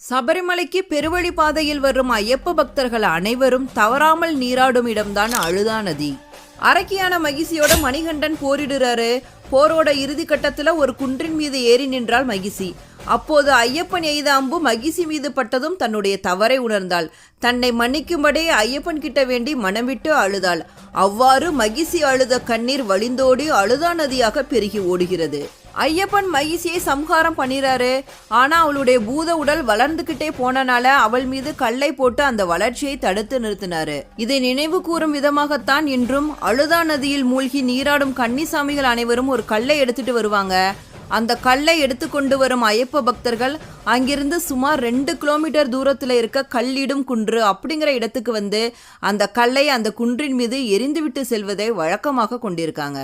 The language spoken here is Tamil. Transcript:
சபரிமலைக்கு பெருவழி பாதையில் வரும் ஐயப்ப பக்தர்கள் அனைவரும் தவறாமல் நீராடும் இடம்தான் அழுதா நதி. அரக்கியான மகிழ்ச்சியோட மணிகண்டன் போரிடுறாரு. போரோட இறுதி கட்டத்துல ஒரு குன்றின் மீது ஏறி நின்றாள் மகிழ்ச்சி. அப்போது ஐயப்பன் எய்த அம்பு மகிழ்ச்சி மீது பட்டதும் தன்னுடைய தவறை உணர்ந்தாள். தன்னை மன்னிக்கும்படி ஐயப்பன் கிட்ட வேண்டி மனம் விட்டு அழுதாள். அவ்வாறு மகிழ்ச்சி அழுத கண்ணீர் வழிந்தோடி அழுதா நதியாக பெருகி ஓடுகிறது. ஐயப்பன் மகிழ்ச்சியை சம்ஹாரம் பண்ணிறாரு. ஆனா அவளுடைய பூத உடல் வளர்ந்துகிட்டே போனனால அவள் மீது கல்லை போட்டு அந்த வளர்ச்சியை தடுத்து நிறுத்தினாரு. இதை நினைவு கூறும் விதமாகத்தான் இன்றும் அழுதா நதியில் மூழ்கி நீராடும் கன்னிசாமிகள் அனைவரும் ஒரு கல்லை எடுத்துட்டு வருவாங்க. அந்த கல்லை எடுத்துக்கொண்டு வரும் ஐயப்ப பக்தர்கள் அங்கிருந்து சுமார் 2 கிலோமீட்டர் தூரத்துல இருக்க கல்லிடும் குன்று அப்படிங்கிற இடத்துக்கு வந்து அந்த கல்லை அந்த குன்றின் மீது எரிந்துவிட்டு செல்வதை வழக்கமாக கொண்டிருக்காங்க.